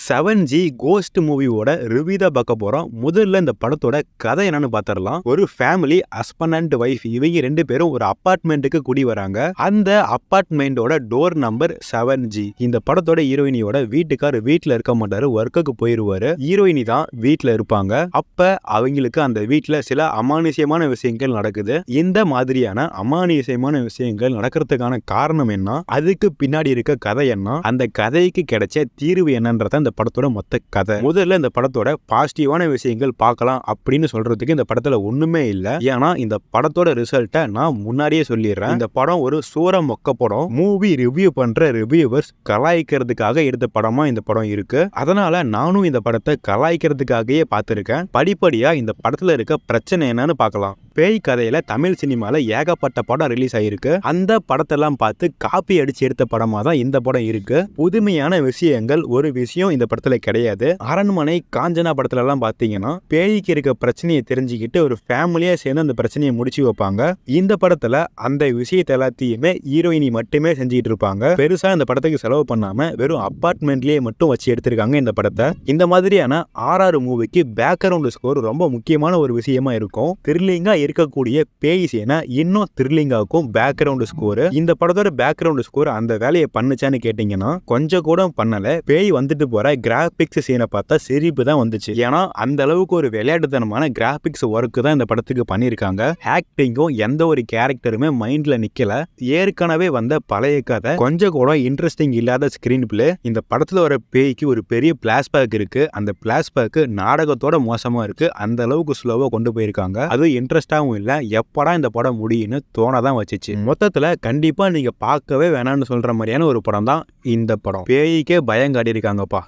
7G cost மூவியோட review தான் பார்க்க போறோம். முதல்ல இந்த படத்தோட கதை என்னன்னு பார்த்தரலாம். ஒரு ஃபேமிலி ஹஸ்பண்ட் அண்ட் வைஃப் இவங்க ரெண்டு பேரும் ஒரு அபார்ட்மெண்ட்டுக்கு குடி வராங்க. அந்த அபார்ட்மெண்டோட டோர் நம்பர் 7G. இந்த படத்தோட ஹீரோயினியோட வீட்டுக்கார் வீட்டுல இருக்க மாட்டாரு, ஒர்க்குக்கு போயிருவாரு. ஹீரோயினி தான் வீட்டுல இருப்பாங்க. அப்ப அவங்களுக்கு அந்த வீட்டுல சில அமானுஷ்யமான விஷயங்கள் நடக்குது. இந்த மாதிரியான அமானுஷ்யமான விஷயங்கள் நடக்கிறதுக்கான காரணம் என்ன, அதுக்கு பின்னாடி இருக்க கதை என்ன, அந்த கதைக்கு கிடைச்ச தீர்வு என்னன்றத இந்த படத்தோட மொத்த கதை. முதல்ல இந்த படத்தோட பாசிட்டிவான விஷயங்கள் பார்க்கலாம் அப்படின்னு சொல்றதுக்கு இந்த படத்துல ஒண்ணுமே இல்ல. ஏன்னா இந்த படத்தோட ரிசல்ட்டை நான் முன்னாடியே சொல்லிடுறேன். இந்த படம் ஒரு சூர மொக்க படம். மூவி ரிவ்யூ பண்ற ரிவ்யூவர்ஸ் கலாய்க்கிறதுக்காக எடுத்த படமா இந்த படம் இருக்கு. அதனால நானும் இந்த படத்தை கலாய்க்கிறதுக்காகவே பார்த்திருக்கேன். படிப்படியா இந்த படத்துல இருக்க பிரச்சனை என்னன்னு பார்க்கலாம். பேய் கதையில தமிழ் சினிமால ஏகப்பட்ட படம் ரிலீஸ் ஆயிருக்கு. அந்த படத்தெல்லாம் பார்த்து காப்பி அடிச்சு எடுத்த படமா தான் இந்த படம் இருக்கு. புதுமையான விஷயங்கள் ஒரு விஷயம் இந்த படத்துல கிடையாது. அரண்மனை, காஞ்சனா படத்துல எல்லாம் பாத்தீங்கன்னா பேய்க்கு இருக்க பிரச்சனையை தெரிஞ்சுக்கிட்டு ஒரு ஃபேமிலியா சேர்ந்து அந்த பிரச்சனையை முடிச்சு வைப்பாங்க. இந்த படத்துல அந்த விஷயத்தை எல்லாத்தையுமே ஹீரோயினி மட்டுமே செஞ்சுட்டு இருப்பாங்க. பெருசா இந்த படத்துக்கு செலவு பண்ணாம வெறும் அபார்ட்மெண்ட்லயே மட்டும் வச்சு எடுத்திருக்காங்க இந்த படத்தை. இந்த மாதிரியான RR மூவிக்கு பேக்ரவுண்ட் ஸ்கோர் ரொம்ப முக்கியமான ஒரு விஷயமா இருக்கும். த்ரில்லிங்கா இருக்கக்கூடிய பேய் சீனை இன்னும் த்ரில்லிங்காக்கும் பேக்ரவுண்ட் ஸ்கோர். இந்த படத்தோட பேக்ரவுண்ட் ஸ்கோர் அந்த வேலையை பண்ணுச்சான்னு கேட்டீங்கன்னா கொஞ்சம் கூட பண்ணல. பேய் வந்துட்டு போற கிராபிக்ஸ் சீனை பார்த்தா சிரிப்பு தான் வந்துச்சு. ஏன்னா அந்த அளவுக்கு ஒரு விளையாட்டுத்தனமான கிராபிக்ஸ் ஒர்க் தான் இந்த படத்துக்கு பண்ணியிருக்காங்க. ஆக்டிங்கும் எந்த ஒரு கேரக்டருமே மைண்ட்ல நிக்கல. ஏற்கனவே வந்த பழைய கதை, கொஞ்சம் கூட இன்ட்ரெஸ்டிங் இல்லாத ஸ்கிரீன் பிளே. இந்த படத்துல வர பேய்க்கு ஒரு பெரிய பிளாஷ்பேக் இருக்கு. அந்த பிளாஷ்பேக் நாடகத்தோட மோசமா இருக்கு. அந்த அளவுக்கு ஸ்லோவா கொண்டு போயிருக்காங்க. அது இன்ட்ரெஸ்டாகவும் இல்ல. எப்படா இந்த படம் முடியும்னு தோணதான் வச்சுச்சு. மொத்தத்துல கண்டிப்பா நீங்க பார்க்கவே வேணாம்னு சொல்ற மாதிரியான ஒரு படம் தான் இந்த படம். பேய்க்கே பயம் காட்டியிருக்காங்கப்பா.